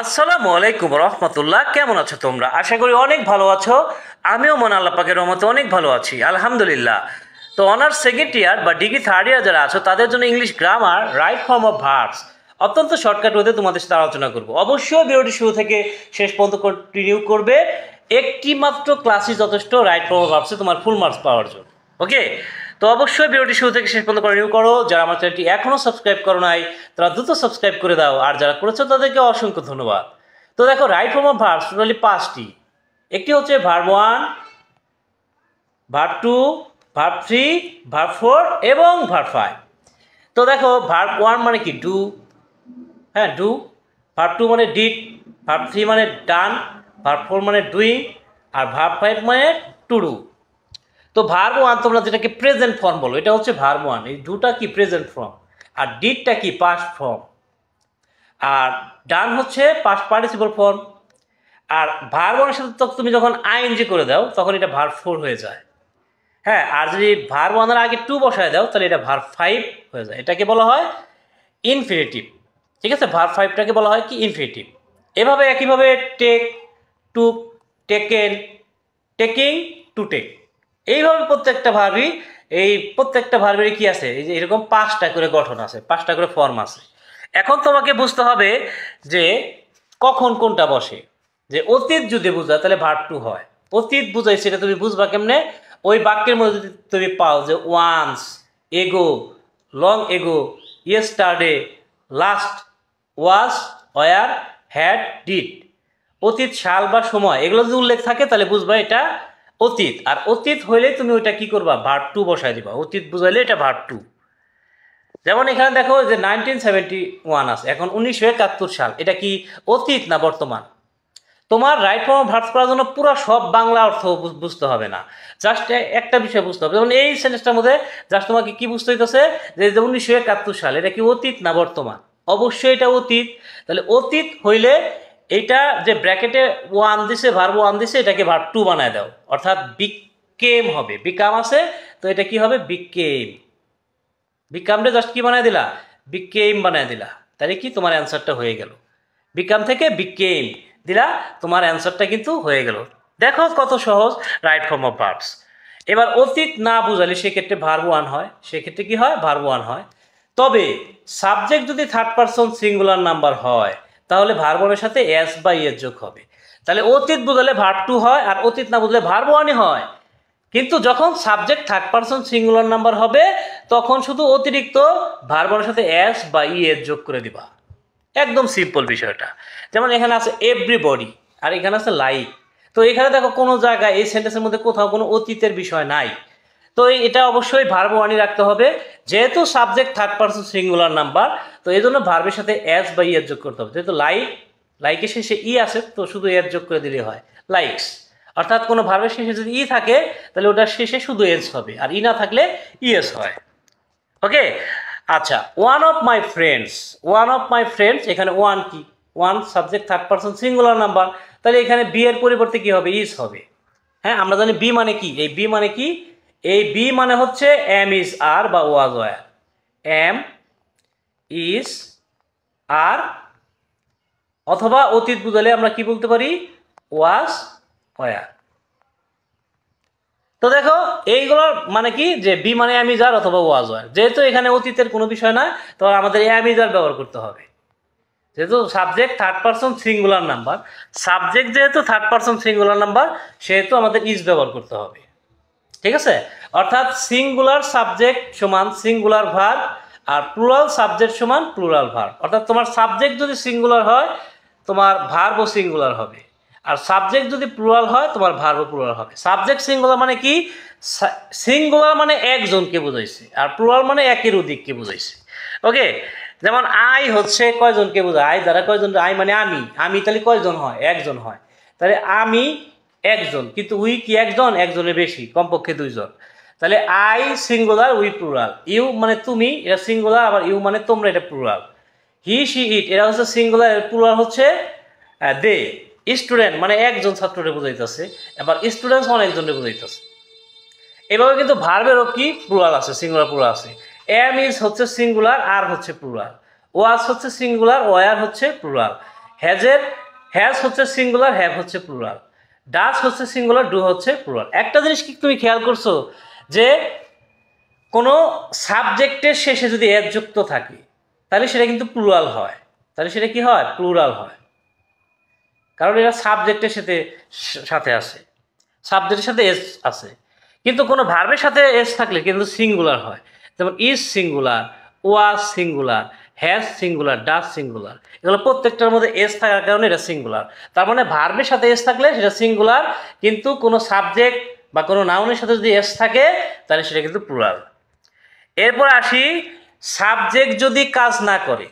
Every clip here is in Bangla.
আসসালামু আলাইকুম রহমতুল্লাহ। কেমন আছো তোমরা? আশা করি অনেক ভালো আছো। আমিও মনে আল্লাহ পাকের রহমতে অনেক ভালো আছি, আলহামদুলিল্লাহ। তো অনার্স সেকেন্ড ইয়ার বা ডিগ্রি থার্ড ইয়ার যারা আছো তাদের জন্য English grammar right form of verbs অত্যন্ত শর্টকাট ওয়েতে তোমাদের সাথে আলোচনা করব। অবশ্যই ভিডিওটি শুরু থেকে শেষ পর্যন্ত কন্টিনিউ করবে। একটি মাত্র ক্লাসই যথেষ্ট রাইট ফর্ম অফ ভার্বসে তোমার ফুল মার্কস পাওয়ার জন্য। ওকে, তো অবশ্যই ভিডিওটি শুরু থেকে শেষ পর্যন্ত কন্টিনিউ করো। যারা আমার চ্যানেলটি এখনও সাবস্ক্রাইব করো নাই তারা দ্রুত সাবস্ক্রাইব করে দাও, আর যারা করেছো তাদেরকে অসংখ্য ধন্যবাদ। তো দেখো, right form of verbs totally পাঁচটি। একটি হচ্ছে verb one, verb two, verb three, verb four এবং ভার্ব ফাইভ। তো দেখো, ভার্ব ওয়ান মানে কি? ডু, হ্যাঁ ডু। ভার্ব টু মানে ডিড, ভার্ব থ্রি মানে ডান, ভার্ব ফোর মানে ডুইং, আর ভার্ব ফাইভ মানে টু ডু। তো ভার্ব ওয়ান তোমরা যেটাকে প্রেজেন্ট ফর্ম বলো, এটা হচ্ছে ভার্ব ওয়ান। এই ডুটা কি? Present form. আর ডিডটা কি? Past form. আর ডান হচ্ছে পাস্ট পার্টিসিপল ফর্ম। আর ভার্ব ওয়ানের সাথে তো তুমি যখন আইএনজি করে দাও তখন এটা ভার্ব ফোর হয়ে যায়। হ্যাঁ, আর যদি ভার্ব ওয়ানের আগে টু বসায় দাও তাহলে এটা ভার্ব ফাইভ হয়ে যায়। এটাকে বলা হয় ইনফিনিটিভ। ঠিক আছে, ভার্ব ফাইভটাকে বলা হয় কি? ইনফিনিটিভ। এভাবে একইভাবে take, took, taken, taking, to take, এইভাবে প্রত্যেকটা ভার্বই, এই প্রত্যেকটা ভার্বেরই কি আছে? এই যে এরকম পাঁচটা করে গঠন আছে, পাঁচটা করে ফর্ম আছে। এখন তোমাকে বুঝতে হবে যে কখন কোনটা বসে। যে অতীত যদি বুঝা তাহলে ভার্ব টু হয়। অতীত বুঝাই সেটা তুমি বুঝবা কেমনে? ওই বাক্যের মধ্যে যদি তুমি পাও যে once, ago, long ago, yesterday, last, was, were, had, did, অতীত সাল বা সময় এগুলো যদি উল্লেখ থাকে তাহলে বুঝবা এটা অতীত। আর অতীত হইলে তুমি ওইটা কি করবা? ভার্ব টু বসাই দিবা। অতীত বুঝাইলে এটা ভার্ব টু। যেমন এখানে দেখো যে 1971 আছে, এখন 1971 সাল, এটা কি অতীত না বর্তমান? তোমার রাইট ফর্ম ভার্বস করার জন্য পুরো সব বাংলা অর্থ বুঝতে হবে না, জাস্ট একটা বিষয় বুঝতে হবে। যেমন এই সেন্টেন্সটার মধ্যে জাস্ট তোমাকে কি বুঝতে হইতেছে যে 1971 সাল, এটা কি অতীত না বর্তমান? অবশ্যই এটা অতীত। তাহলে অতীত হইলে এইটা যে ব্র্যাকেটে ওয়ান দিছে, ভার্ব ওয়ান দিছে, এটাকে ভার্ব টু বানায় দাও, অর্থাৎ বিকেম হবে। বিকাম আছে, তো এটা কি হবে? বিকেম। বিকামটা জাস্ট কি বানায় দিলা? বিকেম বানায় দিলা। তাহলে কি তোমার অ্যান্সারটা হয়ে গেল। বিকাম থেকে বিকেম দিলা, তোমার অ্যান্সারটা কিন্তু হয়ে গেল। দেখো কত সহজ রাইট ফর্ম অফ ভার্বস। এবার অতীত না বুঝালে সেক্ষেত্রে ভার্ব ওয়ান হয়। সেক্ষেত্রে কি হয়? ভার্ব ওয়ান হয়। তবে সাবজেক্ট যদি থার্ড পারসন সিঙ্গুলার নাম্বার হয় তাহলে ভার্ব ওয়ানের সাথে এস বা ইয়ের যোগ হবে। তাহলে অতীত বুঝালে ভার্ব টু হয়, আর অতীত না বুঝলে ভার্ব ওয়ানই হয়। কিন্তু যখন subject third person singular number হবে তখন শুধু অতিরিক্ত ভার্ব ওয়ানের সাথে এস বা ই এর যোগ করে দিবা। একদম সিম্পল বিষয়টা। যেমন এখানে আছে এভরিবডি, আর এখানে আছে লাইক। তো এখানে দেখো কোনো জায়গায় এই সেন্টেন্সের মধ্যে কোথাও কোনো অতীতের বিষয় নাই। তো এটা অবশ্যই ভার্ব ওয়ানই রাখতে হবে, যেহেতু subject third person singular number. তো এই জন্য ভার্বের সাথে এস বা ই এর যোগ করতে হবে। যেহেতু লাইকের শেষে ই আছে, তো শুধু এর যোগ করে দিলে হয় লাইকস। অর্থাৎ কোনো ভার্বের শেষে যদি ই থাকে তাহলে ওটার শেষে শুধু এস হবে, আর ই না থাকলে ইএস হয়। ওকে, আচ্ছা, one of my friends. One of my friends, এখানে ওয়ান কি? One subject third person singular number, তাহলে এখানে বি এর পরিবর্তে কি হবে? ইজ হবে। হ্যাঁ, আমরা জানি বি মানে কি। এই বি মানে কি? এই বি মানে হচ্ছে এম ইজ আর বা ওয়াজ ওয়ার। এম ইজ আর, অথবা অতীত বুঝালে আমরা কি বলতে পারি? Was were. তো দেখো, এইগুলোর মানে কি? যে বি মানে অ্যামিজার অথবা ওয়াজ ওয়ার। যেহেতু এখানে অতীতের কোনো বিষয় না, তো আমাদের অ্যামিজার ব্যবহার করতে হবে। যেহেতু subject third person singular number, subject যেহেতু থার্ড পারসন সিঙ্গুলার নাম্বার, সেহেতু আমাদের ইজ ব্যবহার করতে হবে। ঠিক আছে, অর্থাৎ সিঙ্গুলার সাবজেক্ট সমান সিঙ্গুলার ভার্ব, আর প্লুরাল সাবজেক্ট সমান প্লুরাল ভার্ব। অর্থাৎ তোমার সাবজেক্ট যদি সিঙ্গুলার হয় তোমার ভার্বও সিঙ্গুলার হবে, আর সাবজেক্ট যদি প্লুরাল হয় তোমার ভার্বও প্লুরাল হবে। সাবজেক্ট সিঙ্গুলার মানে কি? সিঙ্গুলার মানে একজনকে বুঝাইছে, আর প্লুরাল মানে একের অধিককে বুঝাইছে। ওকে, যেমন আই হচ্ছে কয়জনকে বোঝায়? আই দ্বারা কয়জন? আই মানে আমি। আমি তাহলে কয়জন হয়? একজন হয়। তাহলে আমি একজন, কিন্তু উই কি একজন? একজনের বেশি, কমপক্ষে দুইজন। তাহলে I singular, we plural. You মানে তুমি, এটা সিঙ্গুলার, আবার ইউ মানে তোমরা, এটা প্লুরাল। হি সি ইট, এরা হচ্ছে সিঙ্গুলার, এর প্লুরাল হচ্ছে দে। স্টুডেন্ট মানে একজন ছাত্রকে বুঝাইতেছে, এবার স্টুডেন্টস অনেকজনকে বুঝাইতেছে। এভাবে কিন্তু ভার্বেরও কি প্লুরাল আছে, সিঙ্গুলার প্লুরাল আছে। এম ইজ হচ্ছে সিঙ্গুলার, আর হচ্ছে প্লুরাল। ওয়াজ হচ্ছে সিঙ্গুলার, ওয়ার হচ্ছে প্লুরাল। হ্যাজ হচ্ছে সিঙ্গুলার, হ্যাভ হচ্ছে প্লুরাল, ডাজ হচ্ছে সিঙ্গুলার, ডু হচ্ছে প্লুরাল। একটা জিনিস কি তুমি খেয়াল করছো যে কোনো সাবজেক্টের শেষে যদি এস যুক্ত থাকে তাহলে সেটা কিন্তু প্লুরাল হয়। তাহলে সেটা কি হয়? প্লুরাল হয়, কারণ এটা সাবজেক্টের সাথে আছে, সাবজেক্টের সাথে এস আছে। কিন্তু কোনো ভার্বের সাথে এস থাকলে কিন্তু সিঙ্গুলার হয়। যেমন is singular, was singular, has singular, does singular, এগুলো প্রত্যেকটার মধ্যে এস থাকার কারণে এটা সিঙ্গুলার। তার মানে ভার্বের সাথে এস থাকলে সেটা সিঙ্গুলার, কিন্তু কোনো সাবজেক্ট বা কোনো নাউনের সাথে যদি এস থাকে তাহলে সেটা কিন্তু প্লুরাল। এরপর আসি, সাবজেক্ট যদি কাজ না করে,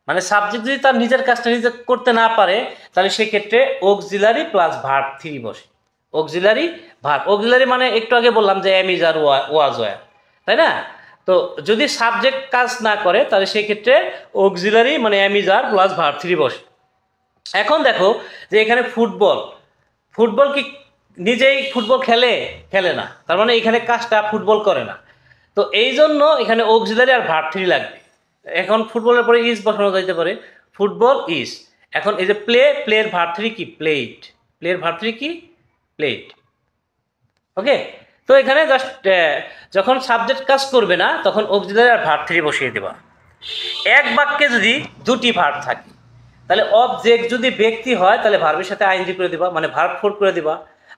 মানে সাবজেক্ট যদি তার নিজের কাজটা নিজে করতে না পারে তাহলে সেক্ষেত্রে অক্সিলারি প্লাস ভার্ব 3 বসে। অক্সিলারি ভার্ব, অক্সিলারি মানে একটু আগে বললাম যে am is are was were, তাই না? তো যদি সাবজেক্ট কাজ না করে তাহলে সেক্ষেত্রে অক্সিলারি মানে am is are plus verb 3 বসে। এখন দেখো যে এখানে ফুটবল কি নিজেই ফুটবল খেলে না, তার মানে এখানে কাজটা ফুটবল করে না। তো এই জন্য এখানে অক্সিলারি আর ভার্ব 3 লাগবে। এখন ফুটবলের পরে ইজ বসানো যাইতে পারে, ফুটবল ইজ। এখন এই যে প্লের ভার্ব 3 কি? প্লেড। প্লের ভার্ব 3 কি? প্লেড। ওকে, তো এখানে জাস্ট যখন সাবজেক্ট কাজ করবে না তখন অক্সিলারি আর ভার্ব 3 বসিয়ে দেবা। এক বাক্যে যদি দুটি ভার্ব থাকে তাহলে অবজেক্ট যদি ব্যক্তি হয় তাহলে ভার্বের সাথে আইএনজি করে দিবা, মানে ভার্ব 4 করে দিবা।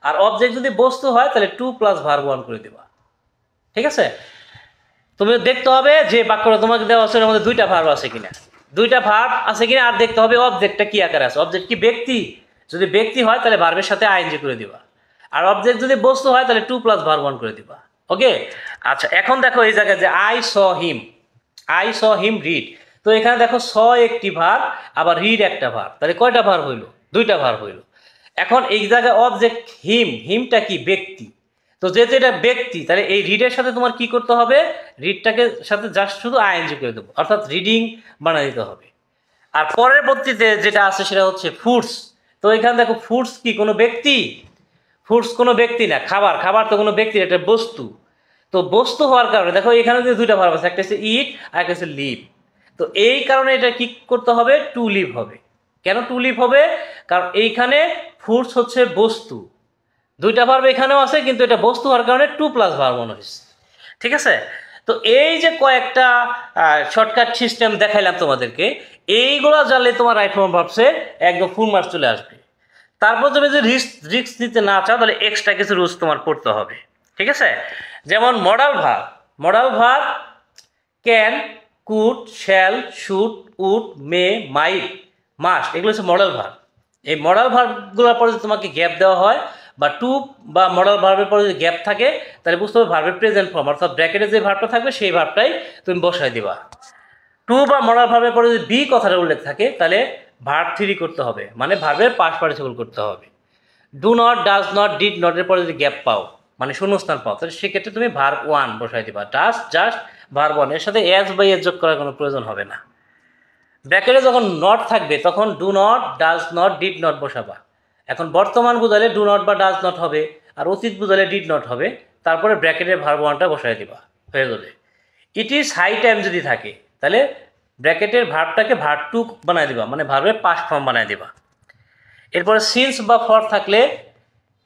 আর অবজেক্ট যদি বস্তু হয় তাহলে 2 প্লাস ভার্ব 1 করে দিবা। ঠিক আছে? তুমি দেখতে হবে যে বাক্যটা তোমাকে দেওয়া আছে এর মধ্যে দুইটা ভার্ব আছে কিনা, আর দেখতে হবে অবজেক্টটা কি আকারে আছে। অবজেক্ট কি ব্যক্তি? যদি ব্যক্তি হয় তাহলে ভার্বের সাথে আইএনজি করে দিবা। আর অবজেক্ট যদি বস্তু হয় তাহলে 2 প্লাস ভার্ব 1 করে দিবা। ওকে, আচ্ছা এখন দেখো এই জায়গায় যে আই স হিম রিড। তো এখানে দেখো স একটি ভার্ব, আবার রিড একটা ভার্ব, তাহলে কয়টা ভার্ব হইলো? দুইটা ভার্ব হইলো। এখন এই জায়গায় অবজেক্ট হিমটা কি? ব্যক্তি। তো যেহেতু এটা ব্যক্তি তাহলে এই রিডের সাথে তোমার কি করতে হবে? রিডটাকে সাথে জাস্ট শুধু আইএনজি করে দেবো, অর্থাৎ রিডিং বানিয়ে দিতে হবে। আর পরবর্তীতে যেটা আছে সেটা হচ্ছে ফুডস। তো এখানে দেখো ফুডস কি কোনো ব্যক্তি? ফুডস কোনো ব্যক্তি না, খাবার তো কোনো ব্যক্তি, এটা বস্তু। তো বস্তু হওয়ার কারণে দেখো এখানে যে দুইটা ভার্ব আছে, একটা হচ্ছে ইট আর একটা হচ্ছে লিভ। তো এই কারণে এটা কি করতে হবে? টু লিভ হবে। কেন টু লিভ হবে? কারণ এইখানে ফুডস হচ্ছে বস্তু, দুইটা ভার্ব এখানেও আছে, কিন্তু এটা বস্তু হওয়ার কারণে 2 প্লাস ভার্ব 1 হয়েছে। ঠিক আছে? তো এই যে কয়েকটা শর্টকাট সিস্টেম দেখাইলাম তোমাদেরকে, এইগুলো জানলে তোমার রাইট ফর্ম ভার্বসে একদম ফুল মার্কস চলে আসবে। তারপর তুমি যদি রিস্ক নিতে না চাও তাহলে এক্সট্রা কিছু রুলস তোমার পড়তে হবে। ঠিক আছে? যেমন modal verb can, could, shall, should, would, may, might, must, এগুলো হচ্ছে মডাল ভার্ব। এই মডাল ভার্বগুলোর পরে যদি তোমাকে গ্যাপ দেওয়া হয় বা টু বা মডাল ভার্বের পরে যদি গ্যাপ থাকে তাহলে বুঝতে হবে ভার্বের প্রেজেন্ট ফর্ম, অর্থাৎ ব্র্যাকেটে যে ভার্বটা থাকবে সেই ভার্বটাই তুমি বসাই দিবা। টু বা মডাল ভার্বের পরে যদি বি কথাটা উল্লেখ থাকে তাহলে ভার্ব 3 করতে হবে, মানে ভার্বের পাস্ট পার্টিসিপল করতে হবে। Do not, does not, did নটের পরে যদি গ্যাপ পাও মানে শূন্যস্থান পাও তাহলে সেক্ষেত্রে তুমি ভার্ব 1 বসাই দিবা। ডাজ জাস্ট ভার্ব 1, এর সাথে এস বা এস যোগ করার কোনো প্রয়োজন হবে না। ব্র্যাকেটে যখন নট থাকবে তখন do not, does not, did not বসাবা। এখন বর্তমান বুঝালে ডু নট বা ডাজ নট হবে, আর অতীত বুঝালে ডিড নট হবে। তারপরে ব্র্যাকেটের ভার্ব 1টা বসাই দিবা, হয়ে গেলে। ইট ইজ হাই টাইম যদি থাকে তাহলে ব্র্যাকেটের ভার্বটাকে ভার্ব 2 বানায় দিবা, মানে ভার্বের পাস্ট ফর্ম বানায় দিবা। এরপরে সিন্স বা ফর থাকলে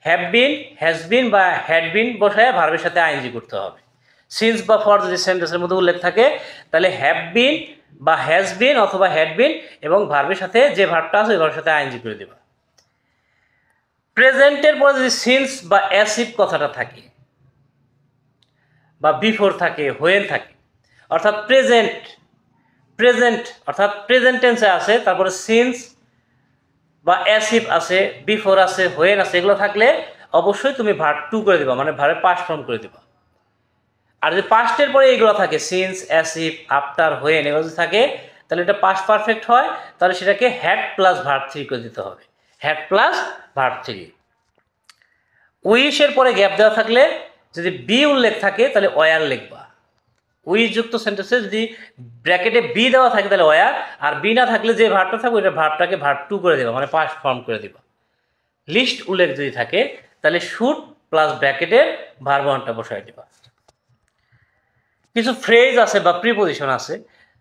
হ্যাভ বিন, হ্যাজ বিন বা হ্যাড বিন বসায় ভার্বের সাথে আইএনজি করতে হবে। সিন্স বা ফর যদি সেন্টেন্সের মধ্যে উল্লেখ থাকে তাহলে হ্যাভ বিন বা হ্যাজ বিন অথবা হ্যাড বিন এবং ভার্বের সাথে যে ভার্বটা আছে ওই ভার্বের সাথে আইএনজি করে দেবা। প্রেজেন্টের পরে যদি সিন্স বা অ্যাসিভ কথাটা থাকে বা বিফোর থাকে, হোয়েন থাকে, অর্থাৎ প্রেজেন্ট অর্থাৎ প্রেজেন্ট টেন্সে আছে, তারপরে সিন্স বা অ্যাসিভ আছে, বিফোর আছে, হোয়েন আছে, এগুলো থাকলে অবশ্যই তুমি ভার্ব 2 করে দিবা, মানে ভার্বের পাস্ট ফর্ম করে দিবা। আর যদি পাস্টের পরে এইগুলো থাকে সিন্স, অ্যাসিভ, আফটার, হোয়েন এগুলো যদি থাকে তাহলে এটা পাস্ট পারফেক্ট হয়, তাহলে সেটাকে হ্যাড প্লাস ভার্ব 3 করে দিতে হবে। Had plus verb 3। উইশের পরে গ্যাপ দেওয়া থাকলে যদি বি উল্লেখ থাকে তাহলে ওয়ার লিখবা। উইশ যুক্ত সেন্টেন্সে যদি ব্র্যাকেটে বি দেওয়া থাকে তাহলে ওয়ার, আর বি না থাকলে যে ভার্বটা থাকবে ওইটা ভার্বটাকে ভার্ব 2 করে দেবা, মানে পাস্ট ফর্ম করে দিবা। লিস্ট উল্লেখ যদি থাকে তাহলে শুড প্লাস ব্র্যাকেটের ভার্ব 1টা বসাই দিবা। কিছু ফ্রেজ আছে বা প্রিপোজিশন আছে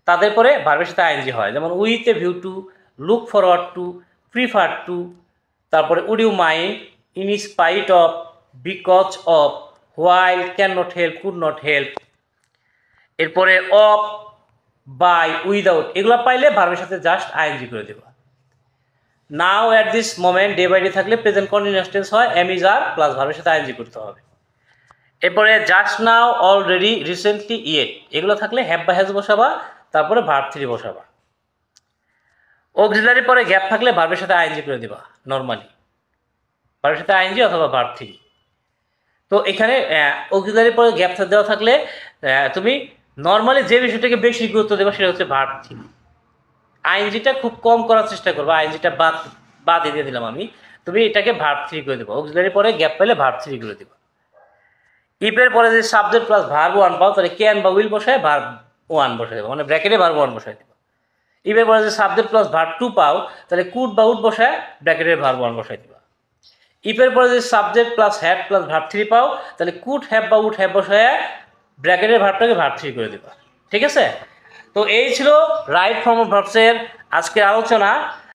তাদের পরে ভার্বের সাথে আইএনজি হয়, যেমন with a view to look forward to, prefer to, তারপরে would you mind, in spite of, because of, while, can not help, could not help. এরপরে অফ, বাই, উইদাউট, এগুলো পাইলে ভার্বের সাথে জাস্ট আইএনজি করে দেবা। Now at this moment, day by day থাকলে প্রেজেন্ট কন্টিনিউয়াস টেন্স হয়, এম ইজ আর প্লাস ভার্বের সাথে আইএনজি করতে হবে। এরপরে just now, already, recently, yet, এগুলো থাকলে হ্যাভ বা হ্যাজ বসাবা, তারপরে ভার্ব থ্রি বসাবা। অক্সিলারি পরে গ্যাপ থাকলে ভার্বের সাথে আইএনজি করে দিবা নর্মালি, ভার্বের সাথে আইএনজি অথবা ভার্ব থ্রি। তো এখানে অক্সিলারি পরে গ্যাপ দেওয়া থাকলে তুমি নর্মালি যে বিষয়টাকে বেশি গুরুত্ব দেবা সেটা হচ্ছে ভার্ব থ্রি। আইএনজিটা খুব কম করার চেষ্টা করবো, আইএনজিটা বাদ দিয়ে দিলাম আমি, তুমি এটাকে ভার্ব থ্রি করে দেবো। অক্সিলারি পরে গ্যাপ পেলে ভার্ব থ্রি করে দেবো। ইফের পরে যদি সাবজেক্ট প্লাস ভার্ব ওয়ান পাও তাহলে ক্যান বা উইল বসায় ভার্ব ওয়ান বসাই দেবো, মানে ব্র্যাকেটে ভার্ব ওয়ান বসাই দেবো। ইফের পরে যদি সাবজেক্ট প্লাস ভার্ব টু পাও তাহলে কুড বা উড বসায় ব্র্যাকেটের ভার্ব ওয়ান বসাই দেবা। ইফের পরে যদি subject plus have plus verb three পাও তাহলে কুড হ্যাভ বা উড হ্যাভ বসায় ব্র্যাকেটের ভার্বটাকে ভার্ব থ্রি করে দেবা। ঠিক আছে? তো এই ছিল রাইট ফর্ম অফ ভার্বসের আজকের আলোচনা।